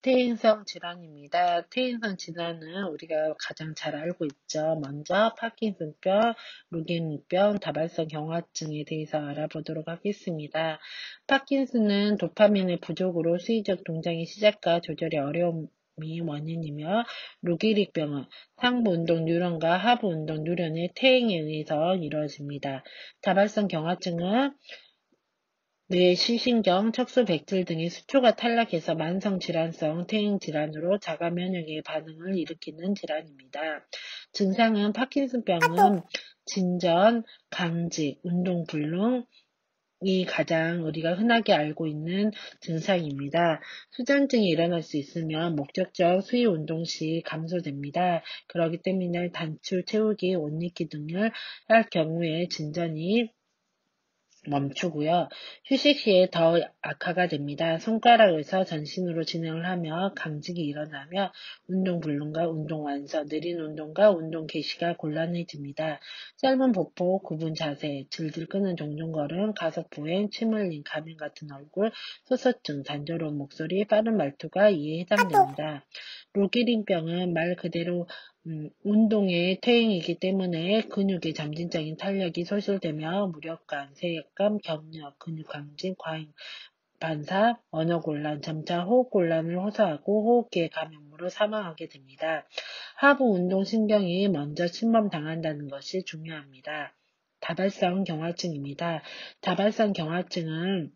퇴행성 질환입니다. 퇴행성 질환은 우리가 가장 잘 알고 있죠. 먼저 파킨슨병, 루게릭병, 다발성 경화증에 대해서 알아보도록 하겠습니다. 파킨슨은 도파민의 부족으로 수의적 동작의 시작과 조절이 어려움이 원인이며, 루게릭병은 상부 운동 뉴런과 하부 운동 뉴런의 퇴행에 의해서 이루어집니다. 다발성 경화증은 뇌, 시신경, 척수, 백질 등의 수초가 탈락해서 만성질환성 퇴행질환으로 자가 면역의 반응을 일으키는 질환입니다. 증상은 파킨슨병은 진전, 강직, 운동불능이 가장 우리가 흔하게 알고 있는 증상입니다. 수전증이 일어날 수 있으며 목적적 수위 운동 시 감소됩니다. 그렇기 때문에 단추, 채우기, 옷 입기 등을 할 경우에 진전이 멈추고요. 휴식 시에 더 악화가 됩니다. 손가락에서 전신으로 진행을 하며 강직이 일어나며 운동 불능과 운동 완서, 느린 운동과 운동 개시가 곤란해집니다. 짧은 복부, 굽은 자세, 질질 끄는 종종걸음, 가속 보행, 침 흘림, 가면 같은 얼굴, 소서증, 단조로운 목소리, 빠른 말투가 이에 해당됩니다. 로기링병은 말 그대로 운동의 퇴행이기 때문에 근육의 점진적인 탄력이 소실되며 무력감, 세액감, 격려, 근육 강진, 과잉 반사, 언어곤란, 점차 호흡곤란을 호소하고 호흡기의 감염으로 사망하게 됩니다. 하부 운동신경이 먼저 침범당한다는 것이 중요합니다. 다발성 경화증입니다. 다발성 경화증은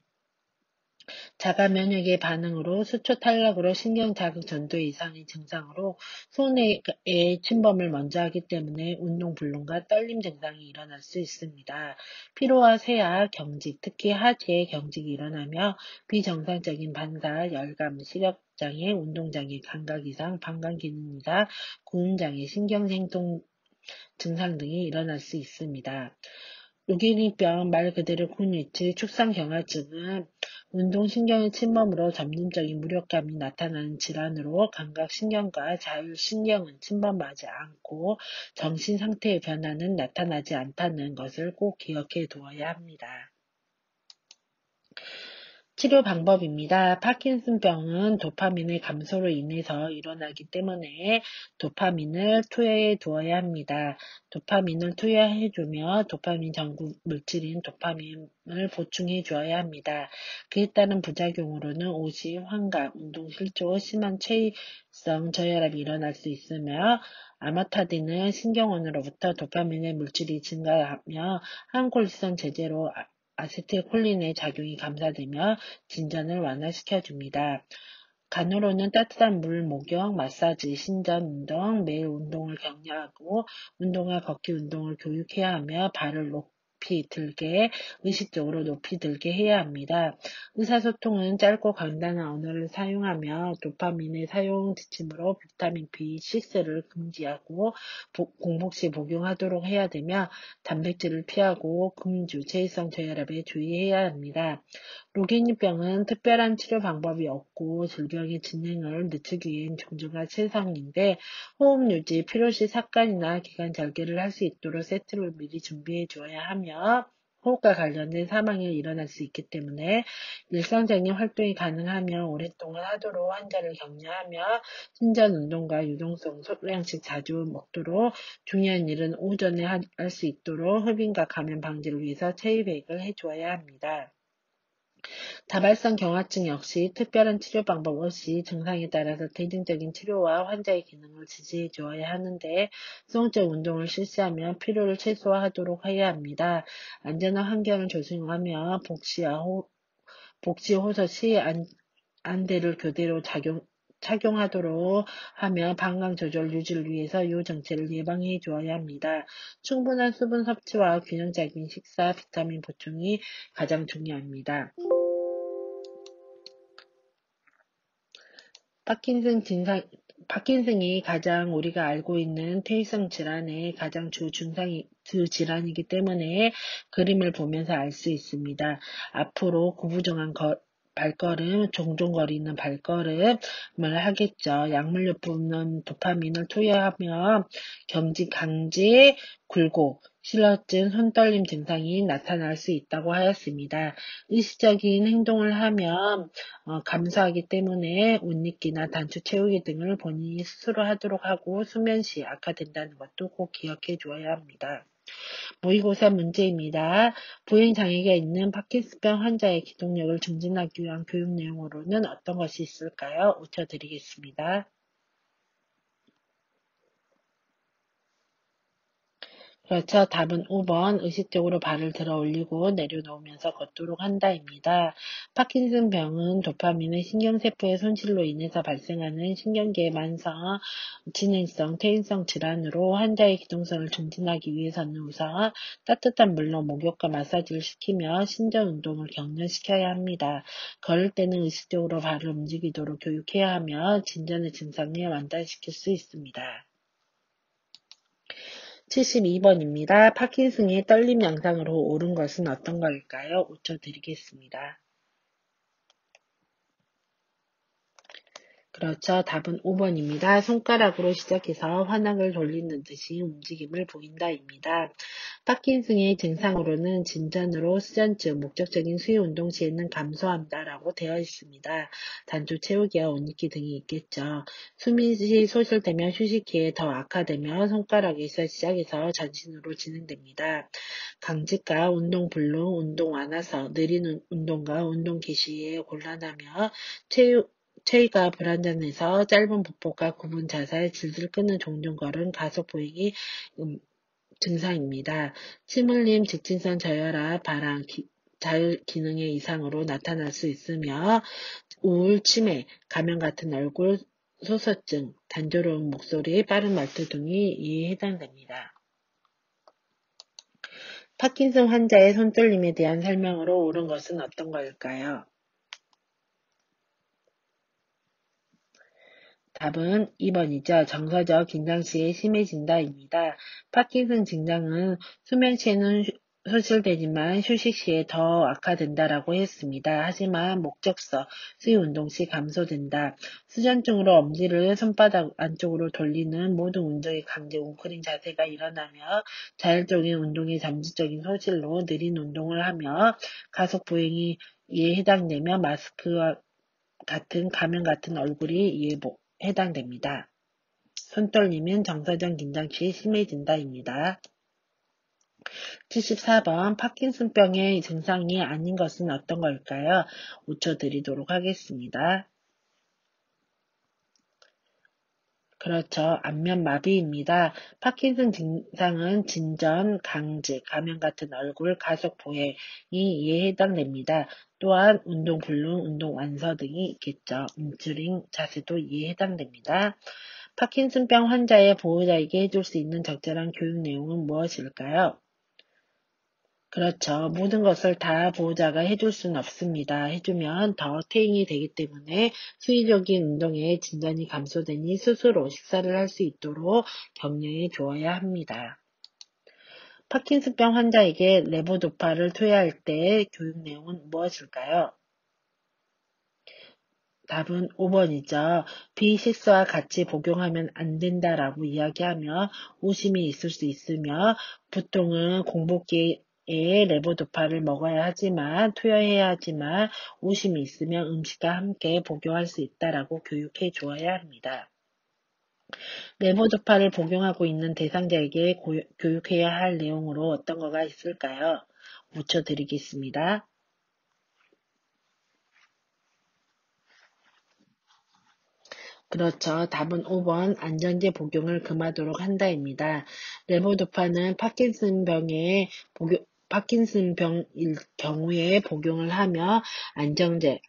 자가 면역의 반응으로 수초 탈락으로 신경 자극 전도 이상의 증상으로 손의 침범을 먼저 하기 때문에 운동 불능과 떨림 증상이 일어날 수 있습니다. 피로와 쇠약, 경직, 특히 하지에 경직이 일어나며 비정상적인 반사, 열감, 시력장애, 운동장애, 감각이상, 방광기능이상, 구음장애, 신경생동 증상 등이 일어날 수 있습니다. 루게릭병, 말 그대로 근위치, 축상경화증은 운동신경의 침범으로 점진적인 무력감이 나타나는 질환으로 감각신경과 자율신경은 침범하지 않고 정신상태의 변화는 나타나지 않다는 것을 꼭 기억해 두어야 합니다. 치료 방법입니다. 파킨슨병은 도파민의 감소로 인해서 일어나기 때문에 도파민을 투여해 두어야 합니다. 도파민을 투여해주며 도파민 전구 물질인 도파민을 보충해 주어야 합니다. 그에 따른 부작용으로는 오시, 환각, 운동실조, 심한 체위성 저혈압이 일어날 수 있으며 아마타딘은 신경원으로부터 도파민의 물질이 증가하며 항콜리스톤 제제로 아세틸콜린의 작용이 감소되며 진전을 완화시켜줍니다. 간호로는 따뜻한 물 목욕, 마사지, 신전 운동, 매일 운동을 격려하고 운동과 걷기 운동을 교육해야 하며 발을 높이 들게, 의식적으로 높이 들게 해야 합니다. 의사소통은 짧고 간단한 언어를 사용하며 도파민의 사용 지침으로 비타민 B6를 금지하고 공복 시 복용하도록 해야 되며 단백질을 피하고 금주, 체위성 저혈압에 주의해야 합니다. 로게니병은 특별한 치료 방법이 없고 질병의 진행을 늦추기 위한 종주가 최상인데 호흡 유지, 필요시 삭간이나 기관 절개를 할 수 있도록 세트를 미리 준비해 주어야 하며 호흡과 관련된 사망이 일어날 수 있기 때문에 일상적인 활동이 가능하며 오랫동안 하도록 환자를 격려하며 신전 운동과 유동성 소량씩 자주 먹도록 중요한 일은 오전에 할 수 있도록 흡인과 감염 방지를 위해서 체위백을 해주어야 합니다. 다발성 경화증 역시 특별한 치료 방법 없이 증상에 따라서 대증적인 치료와 환자의 기능을 지지해 주어야 하는데 수동적 운동을 실시하며 필요를 최소화하도록 해야 합니다. 안전한 환경을 조성하며 복시 호소 시 안대를 교대로 착용하도록 하며 방광 조절 유지를 위해서 요정체를 예방해 주어야 합니다. 충분한 수분 섭취와 균형적인 식사, 비타민 보충이 가장 중요합니다. 파킨슨이 가장 우리가 알고 있는 퇴행성 질환의 가장 주 질환이기 때문에 그림을 보면서 알 수 있습니다. 앞으로 구부정한 발걸음, 종종 거리는 발걸음을 하겠죠. 약물요법은 도파민을 투여하며 강지, 굴곡, 실어증, 손떨림 증상이 나타날 수 있다고 하였습니다. 의식적인 행동을 하면 감소하기 때문에 옷입기나 단추 채우기 등을 본인이 스스로 하도록 하고 수면 시 악화된다는 것도 꼭 기억해 주어야 합니다. 모의고사 문제입니다. 보행장애가 있는 파킨슨병 환자의 기동력을 증진하기 위한 교육 내용으로는 어떤 것이 있을까요? 5초 드리겠습니다. 그렇죠. 답은 5번 의식적으로 발을 들어 올리고 내려놓으면서 걷도록 한다입니다. 파킨슨병은 도파민의 신경세포의 손실로 인해서 발생하는 신경계의 만성, 진행성, 퇴행성 질환으로 환자의 기동성을 증진하기 위해서는 우선 따뜻한 물로 목욕과 마사지를 시키며 신전 운동을 격려시켜야 합니다. 걸을 때는 의식적으로 발을 움직이도록 교육해야 하며 진전의 증상을 완화시킬 수 있습니다. 72번입니다. 파킨슨의 떨림 양상으로 옳은 것은 어떤 걸까요? 5초 드리겠습니다. 그렇죠. 답은 5번입니다. 손가락으로 시작해서 환각을 돌리는 듯이 움직임을 보인다입니다. 파킨슨의 증상으로는 진전으로 수전증, 목적적인 수유 운동 시에는 감소한다라고 되어 있습니다. 단추 채우기와 옷입기 등이 있겠죠. 숨이 소실되면 휴식기에 더 악화되며 손가락에서 시작해서 전신으로 진행됩니다. 강직과 운동 불능, 운동 완화서, 느린 운동과 운동 개시에 곤란하며 체위가 불안정해서 짧은 보폭과 구분 자살, 질질 끄는 종종 걸음, 가속 보이기 증상입니다. 침 흘림, 직진선 저혈압, 발항, 자율 기능의 이상으로 나타날 수 있으며 우울, 치매, 가면 같은 얼굴, 소서증, 단조로운 목소리, 빠른 말투 등이 이에 해당됩니다. 파킨슨 환자의 손떨림에 대한 설명으로 옳은 것은 어떤 걸까요? 답은 2번이죠. 정서적 긴장 시에 심해진다입니다. 파킨슨 증상은 수면 시에는 소실되지만 휴식 시에 더 악화된다라고 했습니다. 하지만 목적서, 수유 운동 시 감소된다. 수전증으로 엄지를 손바닥 안쪽으로 돌리는 모든 운동의 강제 웅크린 자세가 일어나며 자율적인 운동의 잠재적인 소실로 느린 운동을 하며 가속 보행이 이에 해당되며 마스크와 같은 가면 같은 얼굴이 이에 해당됩니다. 손떨림은 정서적 긴장 시에 심해진다입니다. 74번 파킨슨병의 증상이 아닌 것은 어떤 걸까요? 5초 드리도록 하겠습니다. 그렇죠. 안면마비입니다. 파킨슨 증상은 진전, 강직, 가면 같은 얼굴, 가속 보행이 이에 해당됩니다. 또한 운동 불능, 운동 완서 등이 있겠죠. 움츠린 자세도 이에 해당됩니다. 파킨슨병 환자의 보호자에게 해줄 수 있는 적절한 교육 내용은 무엇일까요? 그렇죠. 모든 것을 다 보호자가 해줄 수는 없습니다. 해주면 더 퇴행이 되기 때문에 수의적인 운동에 진전이 감소되니 스스로 식사를 할 수 있도록 격려해 주어야 합니다. 파킨슨병 환자에게 레보도파를 투여할 때의 교육 내용은 무엇일까요? 답은 5번이죠. B6와 같이 복용하면 안 된다라고 이야기하며 오심이 있을 수 있으며 보통은 공복기에 레보도파를 먹어야 하지만 투여해야 하지만 오심이 있으면 음식과 함께 복용할 수 있다라고 교육해 주어야 합니다. 레보도파를 복용하고 있는 대상자에게 교육해야 할 내용으로 어떤 거가 있을까요? 5초 드리겠습니다. 그렇죠. 답은 5번 안전제 복용을 금하도록 한다입니다. 레보도파는 파킨슨병일 경우에 복용을 하며 안정제,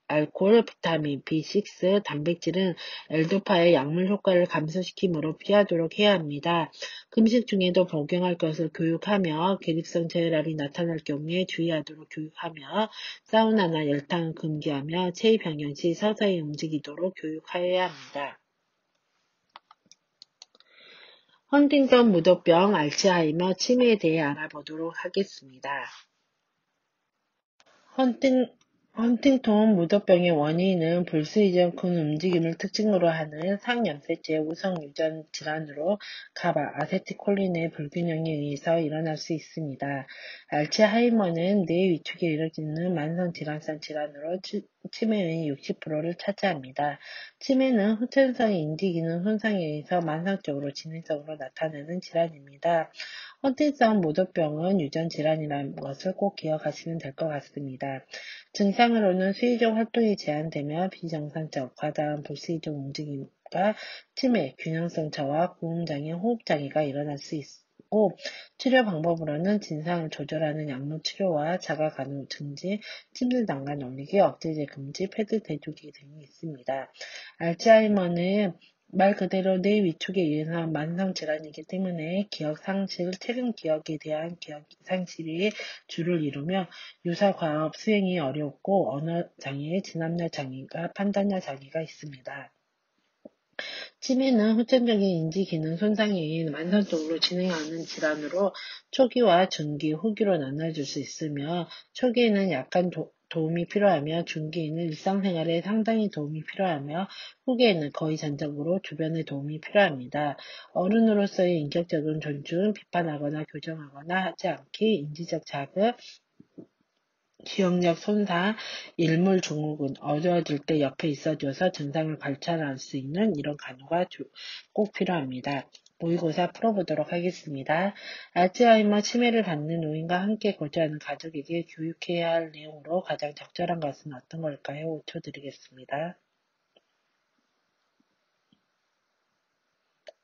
알코올, 비타민 B6, 단백질은 L도파의 약물 효과를 감소시키므로 피하도록 해야 합니다. 금식 중에도 복용할 것을 교육하며 괴립성 저혈압이 나타날 경우에 주의하도록 교육하며 사우나나 열탕을 금기하며 체위 변경 시 서서히 움직이도록 교육하여야 합니다. 헌팅턴 무도병, 알츠하이머, 치매에 대해 알아보도록 하겠습니다. 헌팅턴 무도병의 원인은 불수의적 근 움직임을 특징으로 하는 상염색체 우성 유전 질환으로 가바 아세틸콜린의 불균형에 의해서 일어날 수 있습니다. 알츠하이머는 뇌 위축에 이뤄지는 만성 질환성 질환으로 치매의 60%를 차지합니다. 치매는 후천성의 인지기능 손상에 의해서 만성적으로 진행적으로 나타나는 질환입니다. 헌팅성 무도병은 유전 질환이라는 것을 꼭 기억하시면 될 것 같습니다. 증상으로는 수의적 활동이 제한되며 비정상적, 과다한 불수의적 움직임과 치매, 균형성 저하, 구음장애, 호흡장애가 일어날 수 있고, 치료 방법으로는 진상을 조절하는 약물 치료와 자가간호 증지, 침실 난간 올리기, 억제제 금지, 패드 대주기 등이 있습니다. 알츠하이머는 말 그대로 뇌 위축에 의해서 만성 질환이기 때문에 기억 상실, 최근 기억에 대한 기억 상실이 주를 이루며 유사 과업 수행이 어렵고 언어 장애, 진압력 장애가 판단력 장애가 있습니다. 치매는 후천적인 인지 기능 손상에 의해 만성적으로 진행하는 질환으로 초기와 중기, 후기로 나눠질 수 있으며 초기에는 약간 도움이 필요하며 중기에는 일상생활에 상당히 도움이 필요하며 후기에는 거의 전적으로 주변의 도움이 필요합니다. 어른으로서의 인격적인 존중, 비판하거나 교정하거나 하지 않기, 인지적 자극, 기억력 손상, 일물 증후군, 어두워질 때 옆에 있어줘서 증상을 관찰할 수 있는 이런 간호가 꼭 필요합니다. 모의고사 풀어보도록 하겠습니다. 알츠하이머 치매를 갖는 노인과 함께 거주하는 가족에게 교육해야 할 내용으로 가장 적절한 것은 어떤 걸까요? 5초 드리겠습니다.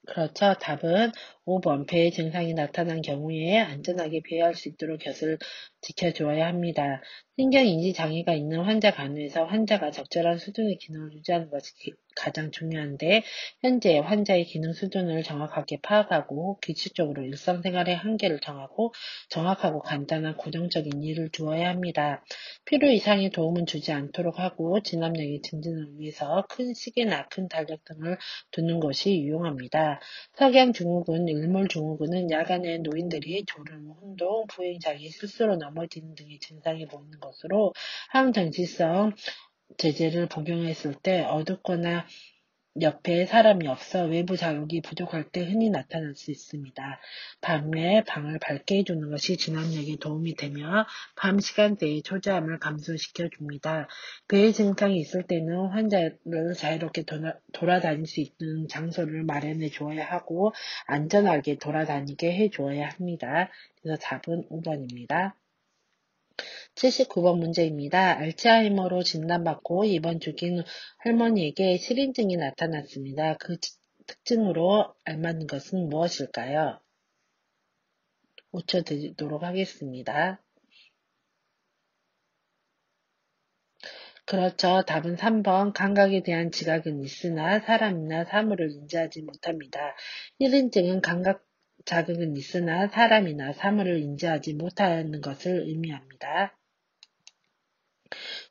그렇죠. 답은 5번. 배의 증상이 나타난 경우에 안전하게 배회할 수 있도록 곁을 지켜주어야 합니다. 신경인지 장애가 있는 환자 간호에서 환자가 적절한 수준의 기능을 유지하는 것이 가장 중요한데 현재 환자의 기능 수준을 정확하게 파악하고 규칙적으로 일상생활의 한계를 정하고 정확하고 간단한 고정적인 일을 주어야 합니다. 필요 이상의 도움은 주지 않도록 하고 진압력의 증진을 위해서 큰 시계나 큰 달력 등을 두는 것이 유용합니다. 석양증후군, 일몰증후군은 야간에 노인들이 졸음, 혼동, 부행장애, 실수로 넘어지는 등의 증상이 보이는 것으로 항정지성 제제를 복용했을 때 어둡거나 옆에 사람이 없어 외부 자극이 부족할 때 흔히 나타날 수 있습니다. 밤에 방을 밝게 해주는 것이 진압력에 도움이 되며 밤 시간대의 초조함을 감소시켜 줍니다. 배의 증상이 있을 때는 환자를 자유롭게 돌아다닐 수 있는 장소를 마련해 주어야 하고 안전하게 돌아다니게 해 주어야 합니다. 그래서 답은 5번입니다. 79번 문제입니다. 알츠하이머로 진단받고 입원 중인 할머니에게 실인증이 나타났습니다. 그 특징으로 알맞는 것은 무엇일까요? 5초 드리도록 하겠습니다. 그렇죠. 답은 3번. 감각에 대한 지각은 있으나 사람이나 사물을 인지하지 못합니다. 1인증은 감각 자극은 있으나 사람이나 사물을 인지하지 못하는 것을 의미합니다.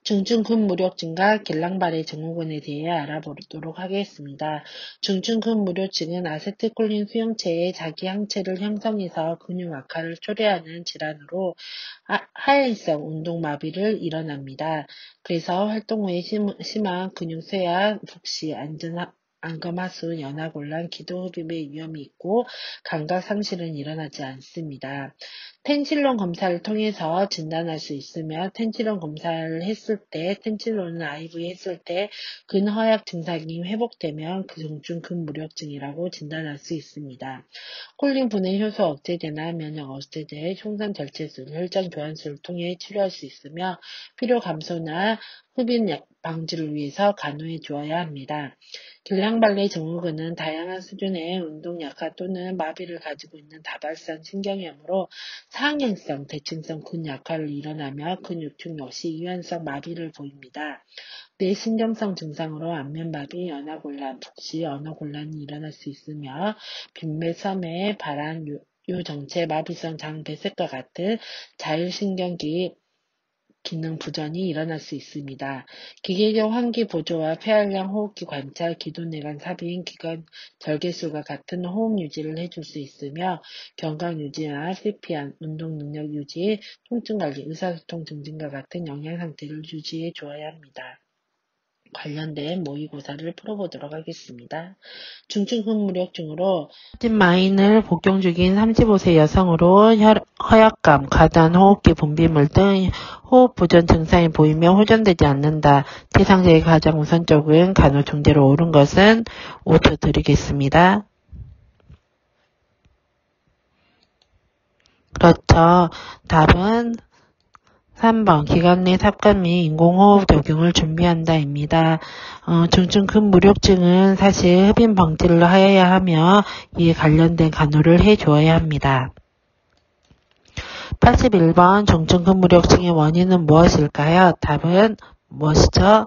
중증근무료증과 길랑발의 증후군에 대해 알아보도록 하겠습니다. 중증근무료증은 아세틸콜린 수용체에 자기 항체를 형성해서 근육 악화를 초래하는 질환으로 하행성 운동마비를 일어납니다. 그래서 활동 후에 심한 근육쇠약, 북시, 안검하수, 연하곤란, 기도흡입의 위험이 있고 감각 상실은 일어나지 않습니다. 텐실론 검사를 통해서 진단할 수 있으며 텐실론 검사를 했을 때 텐실론을 IV 했을 때 근허약 증상이 회복되면 그 중증 근무력증이라고 진단할 수 있습니다. 콜린 분해 효소 억제제나 면역 억제제, 총선 절제술, 혈장 교환술을 통해 치료할 수 있으며 피로 감소나 흡입 방지를 위해서 간호해 주어야 합니다. 길랑발레 증후군은 다양한 수준의 운동 약화 또는 마비를 가지고 있는 다발성 신경염으로 상행성, 대칭성 근약화를 일어나며 근육축 역시 유연성 마비를 보입니다. 뇌신경성 증상으로 안면마비, 연하곤란, 북시, 언어곤란이 일어날 수 있으며 빈맥, 섬해, 발한, 요정체, 마비성 장배색과 같은 자율신경기 기능 부전이 일어날 수 있습니다. 기계적 환기 보조와 폐활량 호흡기 관찰, 기도내관 삽입, 기관 절개술과 같은 호흡 유지를 해줄 수 있으며 경각 유지나 CPR, 운동 능력 유지, 통증 관리, 의사소통 증진과 같은 영양 상태를 유지해 주어야 합니다. 관련된 모의고사를 풀어보도록 하겠습니다. 중증 근무력증으로 마인을 복용 중인 35세 여성으로 허약감, 과다한 호흡기 분비물 등 호흡 부전 증상이 보이며 호전되지 않는다. 대상자의 가장 우선적인 간호중재로 옳은 것은 5초 드리겠습니다. 그렇죠. 답은 3번 기관 내 삽관 및 인공호흡 적용을 준비한다입니다. 중증 근무력증은 사실 흡인 방지를 하여야 하며 이에 관련된 간호를 해주어야 합니다. 81번 중증 근무력증의 원인은 무엇일까요? 답은 무엇이죠?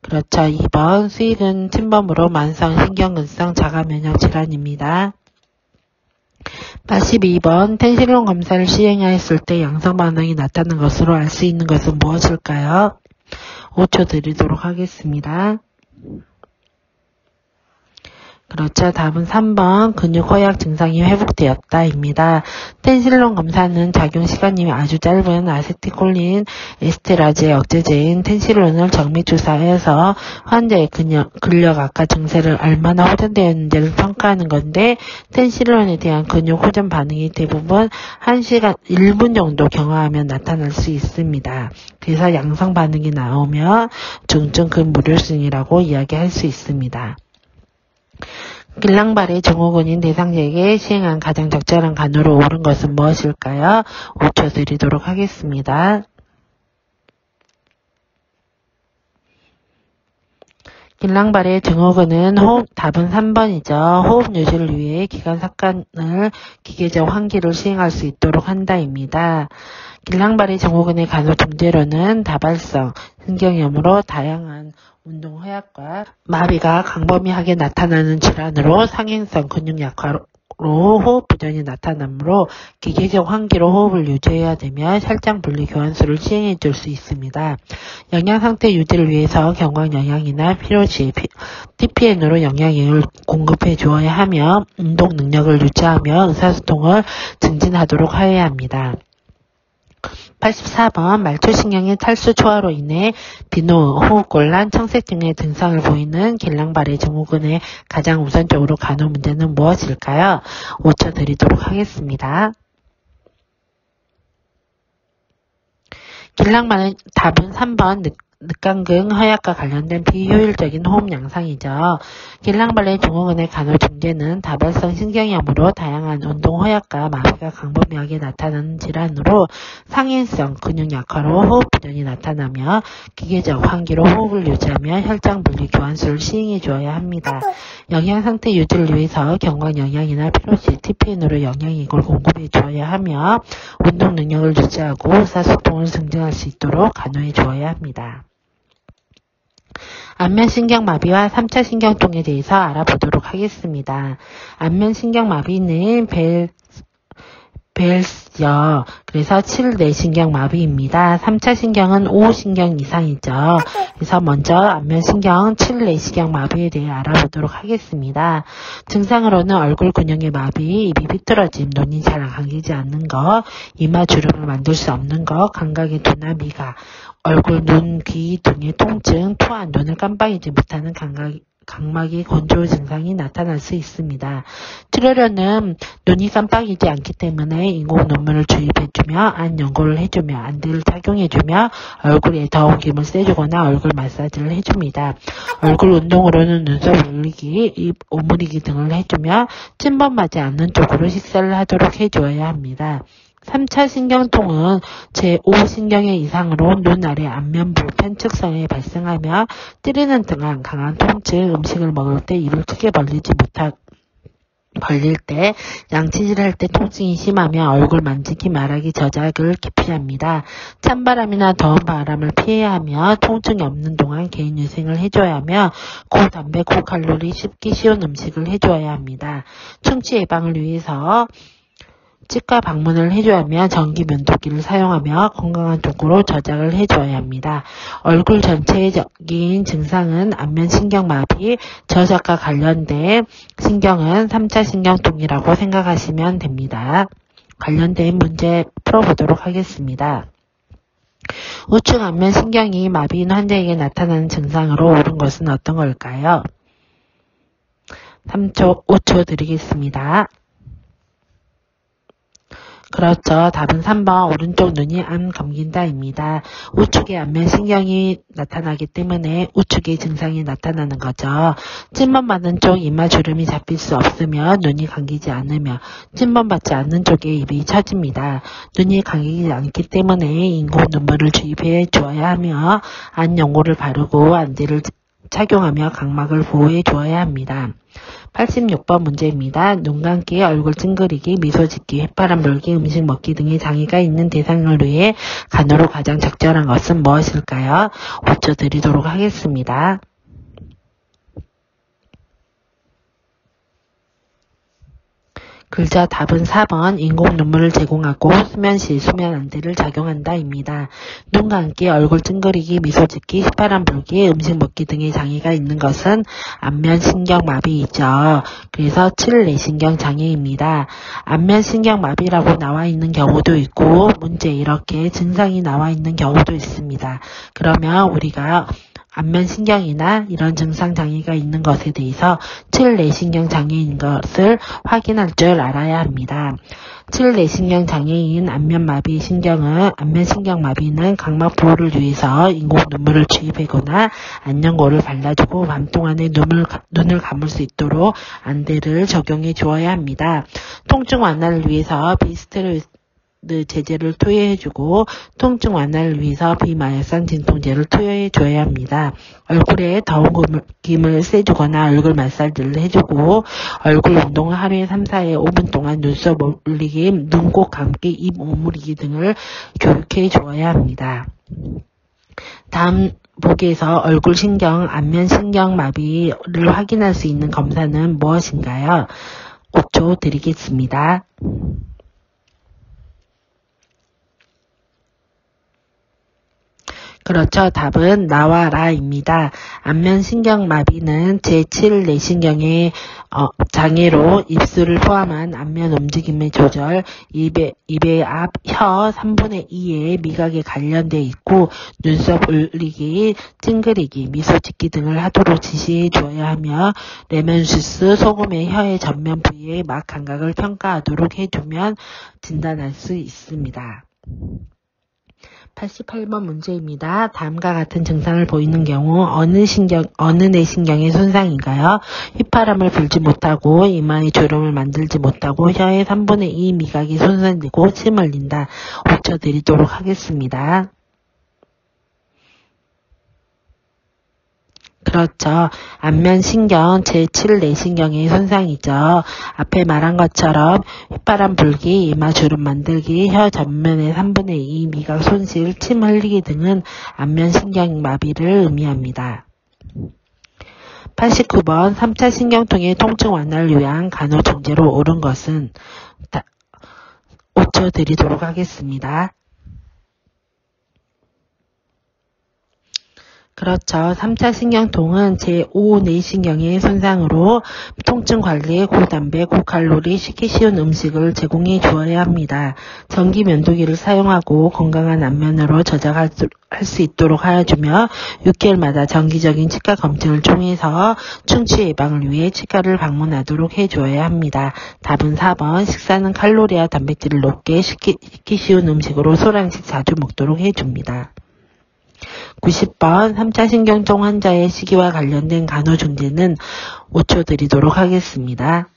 그렇죠. 2번 수익은 침범으로 만성신경근성 자가면역 질환입니다. 82번 텐실론 검사를 시행하였을 때 양성 반응이 나타난 것으로 알 수 있는 것은 무엇일까요? 5초 드리도록 하겠습니다. 그렇죠. 답은 3번 근육 허약 증상이 회복되었다입니다. 텐실론 검사는 작용 시간이 아주 짧은 아세틸콜린 에스테라제 억제제인 텐실론을 정밀 주사해서 환자의 근력 악화 증세를 얼마나 호전되었는지를 평가하는 건데 텐실론에 대한 근육 호전 반응이 대부분 1시간 1분 정도 경화하면 나타날 수 있습니다. 그래서 양성 반응이 나오면 중증 근무력증이라고 이야기할 수 있습니다. 길랑발의 증후군인 대상자에게 시행한 가장 적절한 간호로 옳은 것은 무엇일까요? 5초 드리도록 하겠습니다. 길랑발의 증후군은 답은 3번이죠. 호흡 유지를 위해 기관 삽관을 기계적 환기를 시행할 수 있도록 한다입니다. 길랑발의 증후군의 간호 중재로는 다발성, 신경염으로 다양한 운동 허약과 마비가 광범위하게 나타나는 질환으로 상행성 근육 약화로 호흡 부전이 나타나므로 기계적 환기로 호흡을 유지해야 되며 혈장 분리 교환술을 시행해 줄 수 있습니다. 영양 상태 유지를 위해서 경광 영양이나 피로시, TPN으로 영양을 공급해 주어야 하며 운동 능력을 유지하며 의사소통을 증진하도록 하여야 합니다. 84번 말초신경의 탈수 초화로 인해 비노, 호흡곤란, 청색 등의 증상을 보이는 길랑발의 증후군의 가장 우선적으로 간호 문제는 무엇일까요? 5초 드리도록 하겠습니다. 길랑발의 답은 3번 늑강근 허약과 관련된 비효율적인 호흡 양상이죠. 길랑발의 증후군의 간호 중재는 다발성 신경염으로 다양한 운동 허약과 마비가 광범위하게 나타나는 질환으로 상인성 근육 약화로 호흡 부전이 나타나며 기계적 환기로 호흡을 유지하며 혈장 분리 교환술을 시행해 주어야 합니다. 영양 상태 유지를 위해서 경광 영양이나 피로시, TPN으로 영양액을 공급해 주어야 하며 운동 능력을 유지하고 의사소통을 증진할 수 있도록 간호해 주어야 합니다. 안면신경마비와 3차 신경통에 대해서 알아보도록 하겠습니다. 안면신경마비는 벨스요. 그래서 7내신경마비입니다. 3차 신경은 5신경 이상이죠. 그래서 먼저 안면신경 7내신경마비에 대해 알아보도록 하겠습니다. 증상으로는 얼굴 근육의 마비, 입이 비뚤어짐, 눈이 잘 감기지 않는 것, 이마 주름을 만들 수 없는 것, 감각의 두나 미각, 얼굴, 눈, 귀 등의 통증, 토한 눈을 깜빡이지 못하는 각막의 건조 증상이 나타날 수 있습니다. 치료료는 눈이 깜빡이지 않기 때문에 인공 눈물을 주입해주며 안 연고를 해주며 안대를 착용해주며 얼굴에 더운 김을 쐬주거나 얼굴 마사지를 해줍니다. 얼굴 운동으로는 눈썹 올리기, 입 오므리기 등을 해주며 침범하지 않는 쪽으로 식사를 하도록 해주어야 합니다. 3차 신경통은 제5신경의 이상으로 눈 아래 안면부 편측성에 발생하며 때리는 등한 강한 통증, 음식을 먹을 때 입을 크게 벌릴 때, 양치질할 때 통증이 심하며 얼굴 만지기, 말하기, 저작을 기피합니다. 찬바람이나 더운 바람을 피해야 하며 통증이 없는 동안 개인 위생을 해줘야 하며 고담배, 고칼로리, 씹기 쉬운 음식을 해줘야 합니다. 충치 예방을 위해서 치과 방문을 해줘야 하며 전기 면도기를 사용하며 건강한 쪽으로 저장을 해줘야 합니다. 얼굴 전체적인 증상은 안면신경마비, 저작과 관련된 신경은 3차 신경통이라고 생각하시면 됩니다. 관련된 문제 풀어보도록 하겠습니다. 우측 안면신경이 마비인 환자에게 나타나는 증상으로 옳은 것은 어떤 걸까요? 5초 드리겠습니다. 그렇죠. 답은 3번 오른쪽 눈이 안 감긴다입니다. 우측에 안면신경이 나타나기 때문에 우측의 증상이 나타나는 거죠. 찜만 받는 쪽 이마 주름이 잡힐 수 없으며 눈이 감기지 않으며 찜만 받지 않는 쪽에 입이 처집니다. 눈이 감기지 않기 때문에 인공 눈물을 주입해 주어야 하며 안 연고를 바르고 안대를 착용하며 각막을 보호해 주어야 합니다. 86번 문제입니다. 눈 감기, 얼굴 찡그리기, 미소 짓기, 휘파람 불기, 음식 먹기 등의 장애가 있는 대상을 위해 간호로 가장 적절한 것은 무엇일까요? 5초 드리도록 하겠습니다. 글자 답은 4번 인공 눈물을 제공하고 수면 시 수면 안대를 작용한다입니다. 눈 감기, 얼굴 찡그리기, 미소 짓기, 휘파람 불기, 음식 먹기 등의 장애가 있는 것은 안면신경마비이죠. 그래서 7뇌신경 장애입니다. 안면신경마비라고 나와 있는 경우도 있고 문제 이렇게 증상이 나와 있는 경우도 있습니다. 그러면 우리가 안면신경이나 이런 증상장애가 있는 것에 대해서 7뇌신경 장애인 것을 확인할 줄 알아야 합니다. 7뇌신경 장애인 안면신경마비는 각막 보호를 위해서 인공 눈물을 주입하거나 안연고를 발라주고 밤 동안에 눈을 감을 수 있도록 안대를 적용해 주어야 합니다. 통증 완화를 위해서 비스테로이드 제제를 투여해주고 통증 완화를 위해서 비마약산 진통제를 투여해줘야 합니다. 얼굴에 더운 김을 쐬주거나 얼굴 마사지를 해주고 얼굴 운동을 하루에 3, 4회 5분 동안 눈썹 올리기, 눈 꼭 감기, 입 오므리기 등을 교육해 주어야 합니다. 다음 보기에서 얼굴 신경, 안면신경 마비를 확인할 수 있는 검사는 무엇인가요? 5초 드리겠습니다. 그렇죠. 답은 나와라입니다. 안면신경마비는 제7뇌신경의 장애로 입술을 포함한 안면 움직임의 조절, 입의 앞 혀 3분의 2의 미각에 관련돼 있고 눈썹 올리기, 찡그리기, 미소 짓기 등을 하도록 지시해 주어야 하며 레멘슈스 소금의 혀의 전면 부위의 막 감각을 평가하도록 해주면 진단할 수 있습니다. 88번 문제입니다. 다음과 같은 증상을 보이는 경우 어느 뇌신경의 손상인가요? 휘파람을 불지 못하고 이마에 주름을 만들지 못하고 혀의 3분의 2 미각이 손상되고 침 흘린다. 5초 드리도록 하겠습니다. 그렇죠. 안면신경 제7뇌신경의 손상이죠. 앞에 말한 것처럼 휘파람 불기, 이마 주름 만들기, 혀 전면의 3분의 2 미각 손실, 침 흘리기 등은 안면신경 마비를 의미합니다. 89번 3차 신경통의 통증 완화를 위한 간호중재로 옳은 것은 5초 드리도록 하겠습니다. 그렇죠. 3차 신경통은 제5뇌신경의 손상으로 통증 관리에 고단백, 고칼로리, 식기 쉬운 음식을 제공해 주어야 합니다. 전기 면도기를 사용하고 건강한 안면으로 저장할 수 있도록 하여주며 6개월마다 정기적인 치과 검진을 통해서 충치 예방을 위해 치과를 방문하도록 해줘야 합니다. 답은 4번 식사는 칼로리와 단백질을 높게 식기 쉬운 음식으로 소량씩 자주 먹도록 해줍니다. 90번 3차 신경통 환자의 시기와 관련된 간호중재는 5초 드리도록 하겠습니다.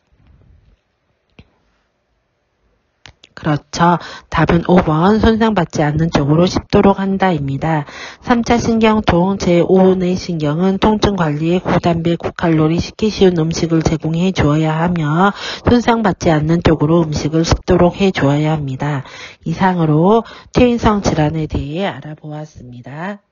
그렇죠. 답은 5번 손상받지 않는 쪽으로 씹도록 한다입니다. 3차 신경통 제5뇌신경은 통증 관리에 고단백, 고칼로리, 식기 쉬운 음식을 제공해 주어야 하며 손상받지 않는 쪽으로 음식을 씹도록 해 주어야 합니다. 이상으로 퇴행성 질환에 대해 알아보았습니다.